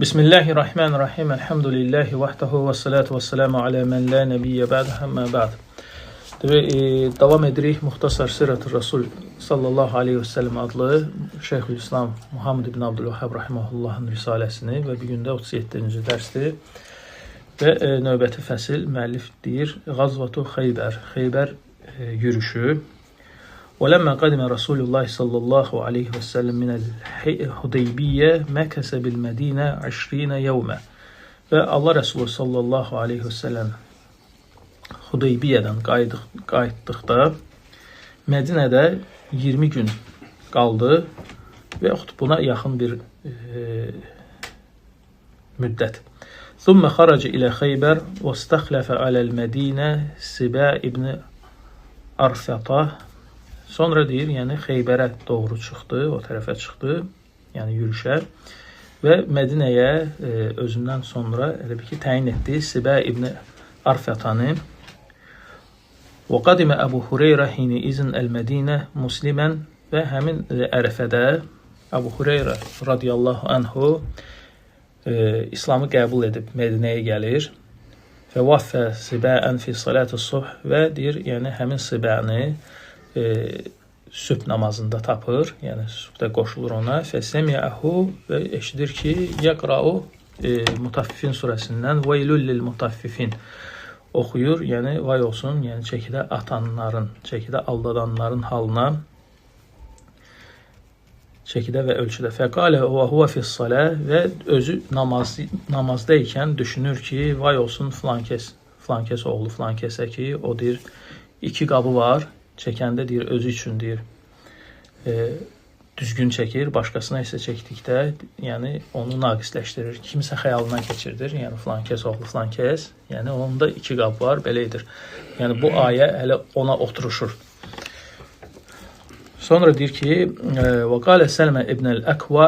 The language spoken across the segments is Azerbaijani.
Bismillahirrahmanirrahim. Elhamdülillahi vahdahu və salatu və selamu alə mən la nebiyyə bə'də həmmə bə'd. Davam edirik Muxtasar Sirət-i Rasul sallallahu aleyhi və səlləm adlı Şeyxülislam Muhammed ibn Abdülvahhab rahimahullahın risaləsini və bir gündə 37-ci dərsdir. Və növbəti fəsil müəllif deyir Qazvatu Xeybər, Xeybər yürüşü. وَلَمَّا قَدِمَ رَسُولُ اللّٰهِ صَلَّى اللّٰهُ عَلَيْهِ وَسَلَّمْ مِنَ الْحُدَيْبِيَّةِ مَكَسَ بِالْمَد۪ينَ 20 يَوْمًا. Və Allah Resulü sallallahu aleyhi və səlləm Hudeybiyyədən qayıtdıqda Mədinədə 20 gün qaldı və yaxud buna yaxın bir müddət. ثُمَّ خَرَجَ إِلَى خَيْبَرَ وَاسْتَخْلَفَ عَلَى الْمَد۪ينَ سِبَا ibn Arfata. Sonra deyir, yəni Xeybərə doğru çıxdı, o tərəfə çıxdı, yəni yürüşə və Mədinəyə özündən sonra elə bir ki təyin etdi Sibə ibn Arfatanı. Və qadimə Əbu Hureyrə hini izin əl-Mədinə muslimən və həmin ərəfədə Əbu Hureyrə radiyallahu anhu İslamı qəbul edib Mədinəyə gəlir və vaffə Sibən fi salat-ı subh və deyir, yəni həmin Sibəni sübh namazında tapır, yəni sübhdə qoşulur ona. Fəsəmiəhu və eşidir ki, yəqra'u Mutaffifin surəsindən Veylul lil mutaffifin oxuyur, yəni vay olsun, yəni çəkidə atanların, çəkidə aldadanların halına, çəkidə və ölçüdə. Fəqalə və huvə fis-salə və özü namazda ikən düşünür ki, vay olsun filankəs oğlu filankəsə ki, o deyir, 2 qabı var. Çəkəndə deyir, özü üçün deyir, düzgün çəkir, başqasına isə çəkdikdə, yəni onu naqisləşdirir, kimsə xəyalından keçirdir, yəni filankəs oğlu filankəs, yəni onda 2 qab var, belədir. Yəni bu ayə hələ ona oturuşur. Sonra deyir ki, və qalə Səlmə ibn əl-Əkva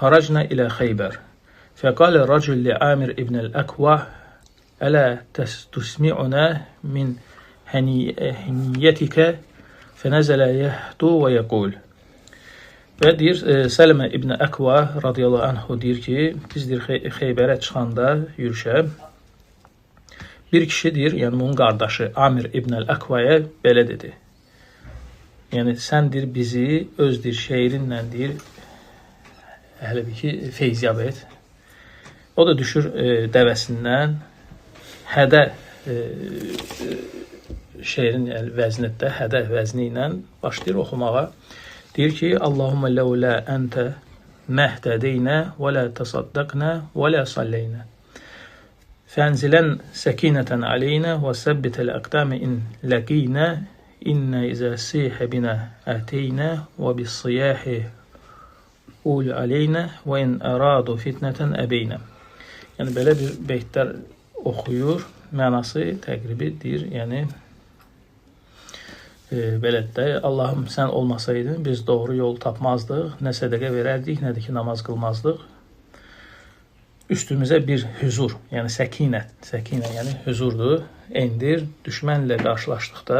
xaracna ilə Xeybər, fəqalə racül li Amir ibn əl-Əkva ələ təstusmi'una min hənniyyətikə fənəzələ yəhdu və yəqul. Və deyir, Sələmə ibn Əkva radiyallahu anhu deyir ki, biz deyir, Xeybərə çıxanda yürüşə, bir kişi deyir, yəni bunun qardaşı Amir ibn Əkvaya belə dedi. Yəni, sən deyir, bizi öz deyir, şeirinlə deyir, hələ bir ki, feyziyab et. O da düşür dəvəsindən, hədə şeirin vəznətdə, hədə vəzni ilə başlayır oxumağa. Deyir ki, Allahumma ləulə əntə məhdədeynə və lə təsaddaqnə və lə salleynə. Fənzilən səkinətən aleynə və səbbitəl əqdəmi in ləqinə innə izə sihə binə ətəynə və bis-siyahi ul aleynə və in əradu fitnətən əbeynə. Yəni, belə bir beytlər oxuyur. Mənası təqribi deyir, yəni belədir də, Allahım sən olmasaydın biz doğru yol tapmazdıq, nə sədəqə verərdik, nə də ki namaz qılmazdıq. Üstümüzə bir hüzur, yəni səkinə, yəni hüzurdur, endir, düşmənlə qarşılaşdıqda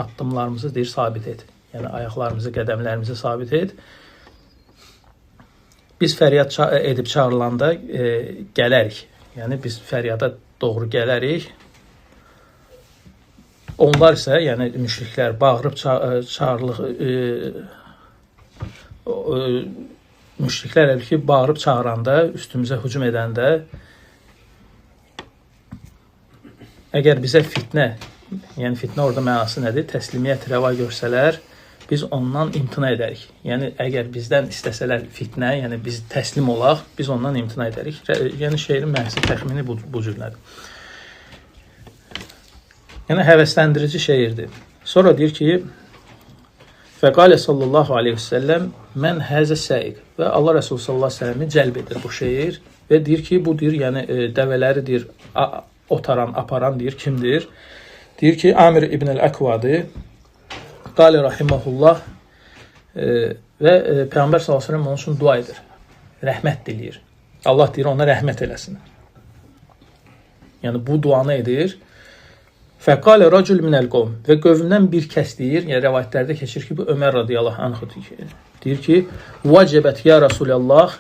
addımlarımızı deyir, sabit et. Yəni ayaqlarımızı, qədəmlərimizi sabit et. Biz fəryad edib çağrılanda gələrik, yəni biz fəryada doğru gələrik. Onlar isə, yəni müşriklər bağırıb müşriklər elə ki, bağırıb çağıranda, üstümüzə hücum edəndə, əgər bizə fitnə, yəni fitnə orada mənası nədir? Təslimiyyət rəva görsələr, biz ondan imtina edərik. Yəni, əgər bizdən istəsələr fitnə, yəni biz təslim olaq, biz ondan imtina edərik. Yəni, şeirin mənası təxmini bu cürlədir. Yəni, həvəsləndirici şeirdir. Sonra deyir ki, fəqalə sallallahu aleyhi və səlləm mən həzə səiq və Allah Resulü sallallahu aleyhi və səlləmi cəlb edir bu şeir və deyir ki, bu deyir, yəni dəvələri deyir, otaran, aparan deyir, kimdir? Deyir ki, Amir ibn əl-Əkvadır, qalə rahiməhullah və Peyğəmbər sallallahu aleyhi və səlləm onun üçün dua edir, rəhmət diləyir. Allah deyir, ona rəhmət eləsin. Yəni, bu duanı edir. Fəqalə racül minəl qovm və qövmdən bir kəs deyir, yəni rəvayətlərdə keçir ki, bu Ömər radiyallahu anhu deyir ki, vacəbət ya Rasulallah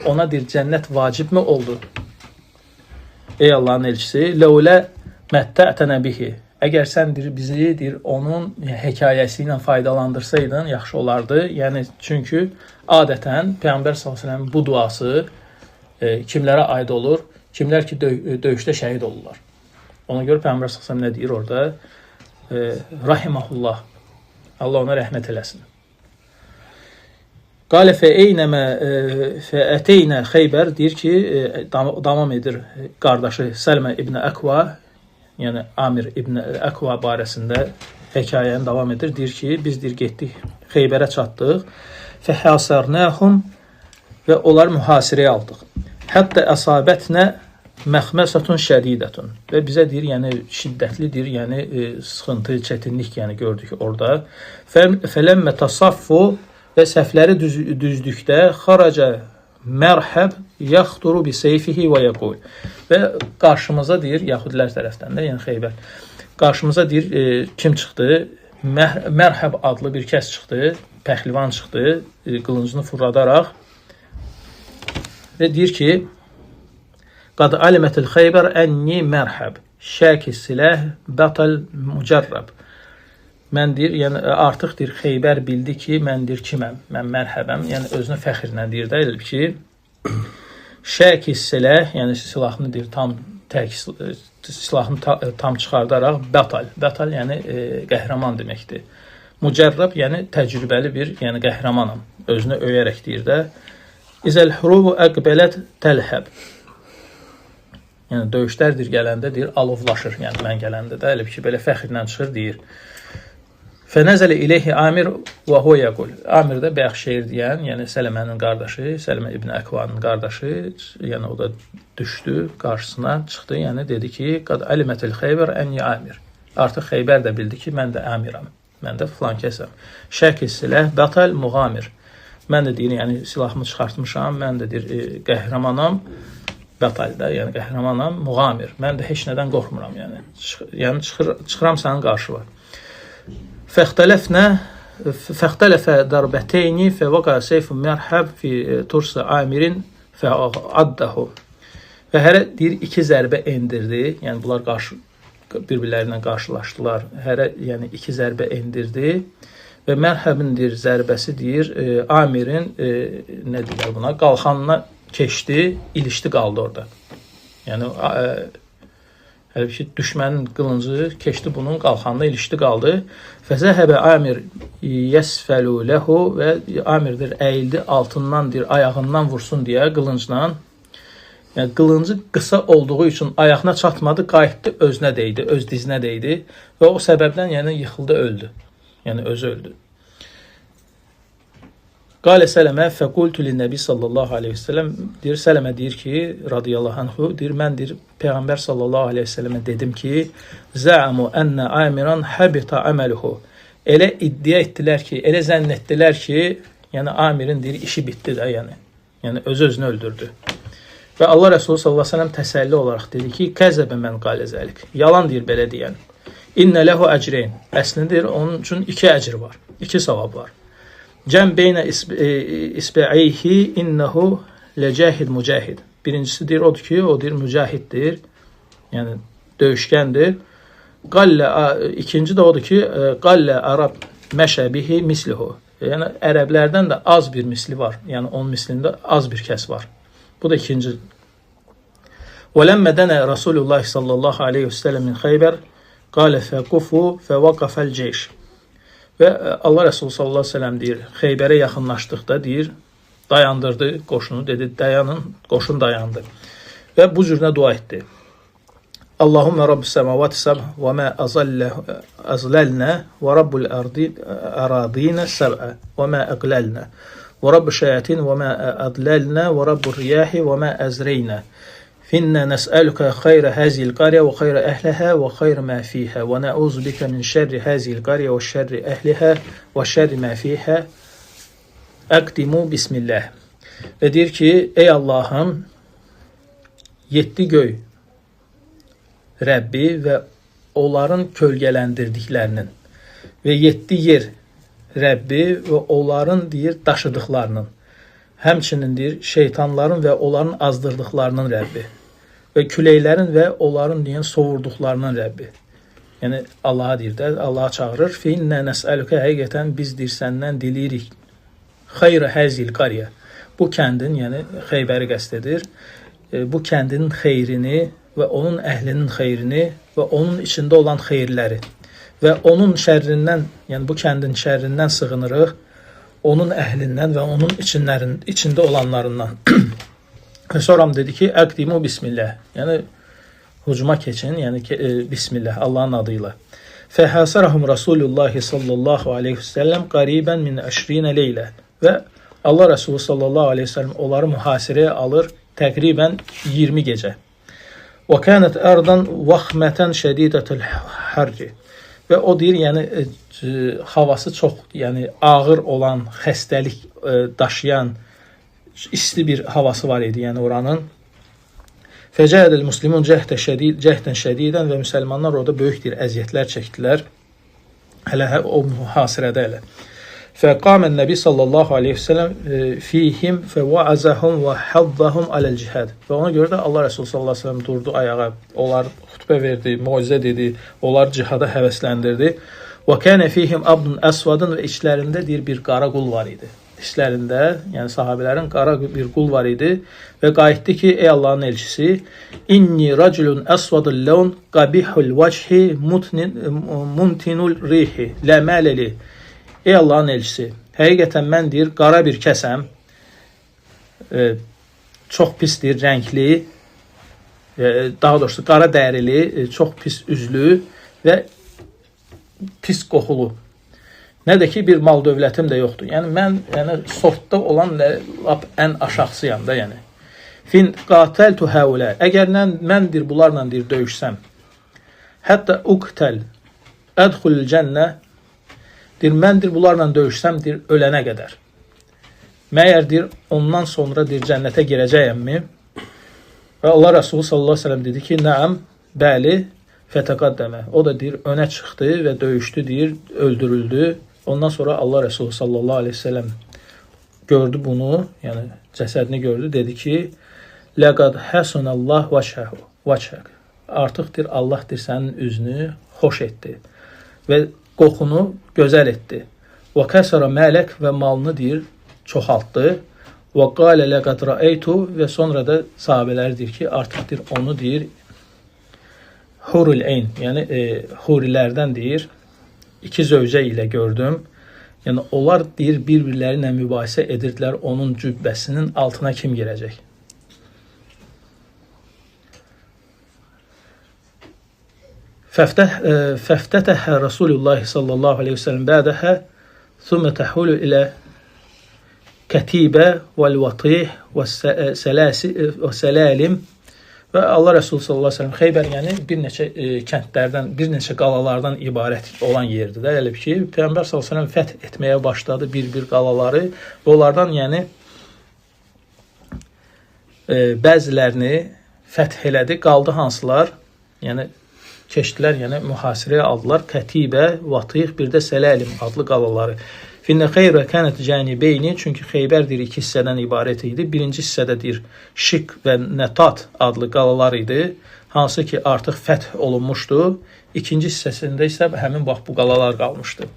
ona deyir, cənnət vacibmi oldu? Ey Allahın elçisi, ləulə məttətənə bihi. Əgər sən deyir, bizi deyir, onun hekayəsi ilə faydalandırsaydın, yaxşı olardı. Yəni, çünki adətən Peyğəmbər s.ə.v bu duası kimlərə aid olur? Kimlər ki, döyüşdə şəhid olurlar. Ona görə Peyğəmbər s.ə.v nə deyir orada? Rahiməhullah. Allah ona rəhmət eləsin. Qalə fəəteynə Xeybər deyir ki, davam edir qardaşı Səlmə ibn Əkva, yəni Amir ibn Əkva barəsində hekayəni davam edir. Deyir ki, biz deyir, getdik, Xeybərə çatdıq. Fəhəsərnəhum və onlar mühasirəyə aldıq. Hətta əsabətnə məxməsətun şədidətun. Və bizə deyir, yəni şiddətlidir, yəni sıxıntı, çətinlik yəni gördük orada. Fələmmə tasaffu və səhvləri düzdükdə xaraca mərhəb yaxduru bi seyfihi və yəqul. Və qarşımıza deyir, Yahudilər tərəfdən də, yəni Xeybər, qarşımıza deyir, kim çıxdı? Mərhəb adlı bir kəs çıxdı, pəhlivan çıxdı, qılıncını fırladaraq və deyir ki, qad alimətil Xeybər ənni mərhəb, şəki siləh bətal mücərrəb. Mən deyir, yəni artıq deyir, Xeybər bildi ki, mən deyir, kiməm, mən mərhəbəm, yəni özünü fəxrlə deyir də, elə ki, şəki siləh, yəni silahını deyir, silahını tam çıxardaraq, bətal, yəni qəhrəman deməkdir. Mücərrəb, yəni təcrübəli bir, yəni qəhrəmanam, özünü öyərək deyir də. İzəl hurubu əqbələt təlhəb. Yəni döyüşlərdir gələndə deyir, alovlaşır, yəni mən gələndə də, elə ki, belə fəxrlə çıxır deyir. Fənəzələ iləyhi Amir və hu yəqul. Amir də bayaq şeir deyən, yəni Sələmənin qardaşı, Sələmə ibn Əkvanın qardaşı, yəni o da düşdü, qarşısına çıxdı, yəni dedi ki, qad alimətil Xeybər ənni Amir. Artıq Xeybər də bildi ki, mən də Amirəm, mən də filan kəsəm. Şəki siləh bətal müğamir. Mən də deyir, yəni silahımı çıxartmışam, mən də deyir, qəhrəmanam, bətaldə, yəni qəhrəmanam, müğamir. Mən də heç nədən qorxmuram, yəni çıxıram sənin qarşıva. Fəxtələfə darbəteyni fəvəqa seyfun mərhəb fi tursa amirin fəaddəhu. Və hərə deyir, 2 zərbə endirdi. Yəni bunlar bir-birlərindən qarşılaşdılar. Hərə yəni 2 zərbə endirdi. Və mərhəbin deyir, zərbəsi deyir, amirin nə deyirlər buna, qalxanına keçdi, ilişdi, qaldı orada. Yəni Əlbəttə düşmənin qılıncı keçdi bunun qalxanına, ilişdi, qaldı. Fəzəhəbə Amir yəsfəlu ləhu və Amirdir əyildi altından deyir, ayağından vursun deyə qılıncla. Yəni qılıncı qısa olduğu üçün ayağına çatmadı, qayıtdı, özünə dəydi, öz dizinə dəydi və o səbəbdən yəni yıxıldı, öldü. Yəni özü öldü. Qalə Sələmə fəqultu linnəbi sallallahu aleyhi və səlləm deyir, Sələmə deyir ki, radiyallahu anhu, deyir, mən deyir, Peyğəmbər sallallahu aleyhi və səlləmə dedim ki, zəamu ənnə amiran həbita əməluhu. Elə iddia etdilər ki, elə zənn etdilər ki, yəni amirin deyir, işi bitdi də, yəni öz-özünü öldürdü. Və Allah Rəsulü sallallahu aleyhi və səlləm təsəlli olaraq dedi ki, kəzəbə mən qalə zəlik. Yalan deyir belə deyən. İnnə ləhu əcreyn. Əslində deyir, onun üçün 2 əcr var, 2 savab var. Cəm beynə isbə'eyhi innəhu ləcəhid mücahid. Birincisi deyir, odur ki, o deyir, mücahiddir, yəni döyüşkəndir. İkinci də odur ki, qallə ərəb məşəbihi mislihu. Yəni, ərəblərdən də az bir misli var, yəni onun mislində az bir kəs var. Bu da ikinci. وَلَمَّ دَنَا رَسُولُ اللّٰهِ صَلَّى اللّٰهِ عَلَيْهِ وَسَلَّمْ مِنْ خَيْبَرْ قَالَ فَقُفُوا فَوَقَفَ الْجَيْشِ. Və Allah Rəsulü sallallahu əleyhi və səlləm deyir, Xeybərə yaxınlaşdıqda deyir, dayandırdı qoşunu, dedi, dayanın, qoşun dayandı. Və bu cürünə dua etdi. Allahumma rabbus semavati səb'a və mə azləlnə və rabbul əradinə səb'a və mə əqləlnə və rabbu şəyatin və mə adləlnə və rabbu riyahi və mə əzreynə. Finnə nəsəlükə xeyrə həzil qarya və xeyrə əhləhə və xeyrə mə fiyhə və nəuzu bikə min şərri həzil qarya və şərri əhləhə və şərri mə fiyhə əqdimu bismillah. Və deyir ki, ey Allahım, 7 göy Rəbbi və onların kölgələndirdiklərinin və 7 yer Rəbbi və onların deyir daşıdıqlarının həmçinin deyir, şeytanların və onların azdırdıqlarının Rəbbi və küləklərin və onların deyən sovurduqlarının Rəbbi. Yəni Allaha deyir də, Allaha çağırır. Fi inna nəsəluka, həqiqətən biz deyir səndən diləyirik xeyra həzil qariyə. Bu kəndin, yəni Xeybəri qəsd edir. Bu kəndin xeyrini və onun əhlinin xeyrini və onun içində olan xeyirləri və onun şərrindən, yəni bu kəndin şərrindən sığınırıq, onun əhlindən və onun içində olanlarından. Və sonra dedi ki, əqdimu bismillah, yəni hücuma keçin, yəni bismillah, Allahın adıyla. Fəhəsərəhum Rasulullah sallallahu aleyhi və səlləm qaribən min 20 leylə və Allah Resulü sallallahu aleyhi və səlləm onları mühasirəyə alır təqribən 20 gecə. Və kənət ərdən vaxmətən şədidətül hərci. Və o deyir, yəni havası çox, yəni ağır olan, xəstəlik daşıyan, isti bir havası var idi, yəni oranın. Fəcədəl muslimun cəhdən şədidən və müsəlmanlar orada böyükdir, əziyyətlər çəkdilər. Hələ o mühasirədə elə. Fəqamən Nəbi sallallahu aleyhi və səlləm fihim fəvəazəhum və həzzəhum aləl cihad. Və ona görə də Allah Resulü sallallahu aleyhi və səlləm durdu ayağa, onlar xütbə verdi, moizə dedi, onlar cihada həvəsləndirdi. Və kənə fihim abdun əsvadın və içlərində deyir, bir qara qul var idi. İçlərində, yəni sahabələrin qara bir qul var idi və qayıtdı ki, ey Allahın elçisi, inni racülun əsvadul ləun qabihul vəchi muntinul rihi ləmələli. Ey Allahın elçisi, həqiqətən mən deyir, qara bir kəsəm, çox pisdir, rəngli, daha doğrusu qara dərili, çox pis üzlü və pis qoxulu. Nə də ki, bir mal dövlətim də yoxdur. Yəni, mən sortda olan ən aşağısıyam da, yəni. Fin qatəltu həulə, əgər mən deyir, bunlarla deyir, döyüşsəm, hətta uqtəl, ədxulül cənnə, deyir, mən deyir, bunlarla döyüşsəm, deyir, ölənə qədər. Məyər deyir, ondan sonra deyir, cənnətə girəcəyəmmi? Və Allah Resulü sallallahu aleyhi ve sellem dedi ki, nəəm, bəli, fətəqaddəmə. O da deyir, önə çıxdı və döyüşdü, deyir, öldürüldü. Ondan sonra Allah Resulü sallallahu aleyhi ve sellem gördü bunu, yəni cəsədini gördü, dedi ki, ləqad həsunəllah vəçhəq. Artıqdır, Allah deyir, sənin üzünü xoş etdi və qoxunu gözəl etdi. Və kəsərə mələk və malını deyir, çoxaltdı. Və qalə ləqad rəeytu və sonra da sahabələr deyir ki, artıq deyir, onu deyir, hurul eyn, yəni hurilərdən deyir, 2 zövcə ilə gördüm. Yəni, onlar deyir, bir-birləri ilə mübahisə edirdilər, onun cübbəsinin altına kim girəcək? Fəftətəhə Rasulullah sallallahu aleyhi ve sellem bədəhə thumə təhulu ilə kətibə vəl-vatih və sələlim. Və Allah Resulü sallallahu aleyhi ve sellem Xeybər, yəni bir neçə kəndlərdən, bir neçə qalalardan ibarət olan yerdir də. Elə ki, Peyğəmbər sallallahu aleyhi ve sellem fəth etməyə başladı bir-bir qalaları və onlardan yəni bəzilərini fəth elədi, qaldı hansılar? Yəni keçdilər, yəni mühasirəyə aldılar. Kətibə, Vatih, bir də Sələlim adlı qalaları. Finnə xeyrə kənət cənibeyni, çünki Xeybər deyir, 2 hissədən ibarət idi. Birinci hissədə deyir, Şik və Nətat adlı qalalar idi, hansı ki artıq fəth olunmuşdu. İkinci hissəsində isə həmin vaxt bu qalalar qalmışdı.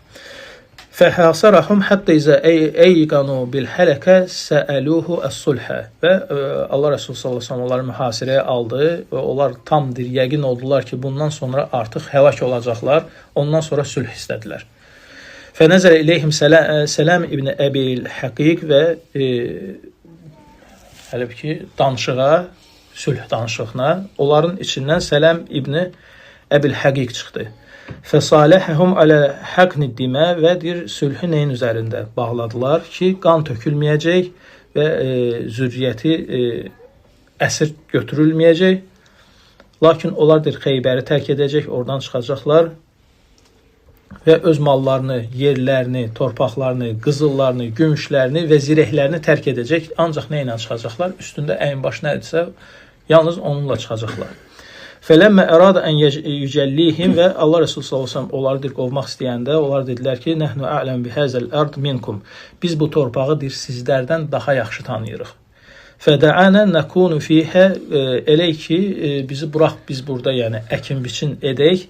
Fəhəsərəhum həttə izə eyqanu bil hələkə səəluhu əs-sulhə. Və Allah Resulü sallallahu aleyhi ve sellem onları mühasirəyə aldı və onlar tamdır, yəqin oldular ki, bundan sonra artıq həlak olacaqlar, ondan sonra sülh istədilər. Fənəzərə iləyhim Sələm ibn Əbil Həqiq və hələ ki, danışığa, sülh danışığına, onların içindən Sələm ibn Əbil Həqiq çıxdı. Fəsaləhəhum alə həqni dimə və deyir, sülhü neyin üzərində bağladılar ki, qan tökülməyəcək və zürriyyəti əsir götürülməyəcək. Lakin onlar deyir, Xeybəri tərk edəcək, oradan çıxacaqlar və öz mallarını, yerlərini, torpaqlarını, qızıllarını, gümüşlərini və zirehlərini tərk edəcək. Ancaq nə ilə çıxacaqlar? Üstündə əyin baş nədirsə, yalnız onunla çıxacaqlar. Fələmmə ərada ən yücəllihim və Allah Resulü sallallahu əleyhi və səlləm onları deyir qovmaq istəyəndə onlar dedilər ki, nəhnu a'lem bi hazal ard minkum. Biz bu torpağı deyir sizlərdən daha yaxşı tanıyırıq. Fədəana nakunu fiha elə ki bizi burax biz burada yəni əkin biçin edək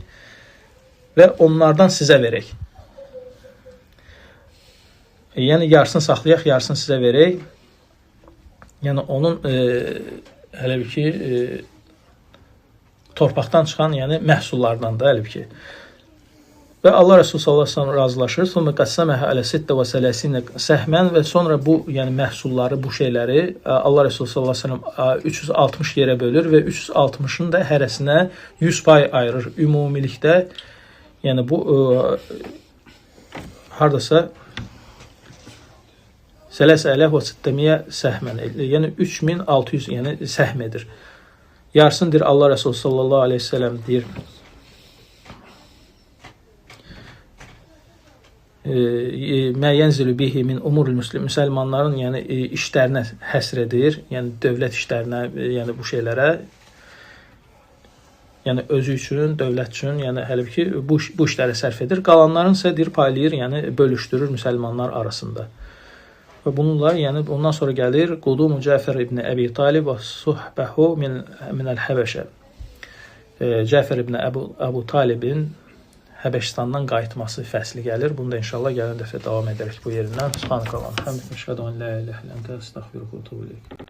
və onlardan sizə verək. Yəni yarısını saxlayaq, yarısını sizə verək. Yəni onun hələ bir ki torpaqdan çıxan, yəni məhsullardan da hələ bir ki. Və Allah Resulü sallallahu əleyhi və səlləm razılaşır. Sonra qəssəməhə alə sittə və sələsinə səhmən və sonra bu, yəni məhsulları, bu şeyləri Allah Resulü sallallahu əleyhi və səlləm 360 yerə bölür və 360-ın da hərəsinə 100% ayırır. Ümumilikdə, yəni bu hardasa Sələsə ələh və sittəmiyə səhmən, yəni 3600 yəni səhm edir. Yarısını deyir Allah Resulü sallallahu aleyhi ve sellem deyir məyyənzilü bihi min umurul müslim, müsəlmanların yəni işlərinə həsr edir, yəni dövlət işlərinə, yəni bu şeylərə, yəni özü üçün, dövlət üçün, yəni hələ ki bu işlərə sərf edir. Qalanların isə deyir paylayır, yəni bölüşdürür müsəlmanlar arasında. Və bununla, yəni ondan sonra gəlir Qudumu Cəfər ibn Əbi Talib və suhbəhu minəl Həbəşə. Cəfər ibn Əbu Talibin Həbəşistandan qayıtması fəsli gəlir. Bunu da inşallah gələn dəfə davam edərək bu yerindən. Subhanallah. Həmd məşhədən la ilahə illə əntə əstəğfiruka və etûbü ileyk.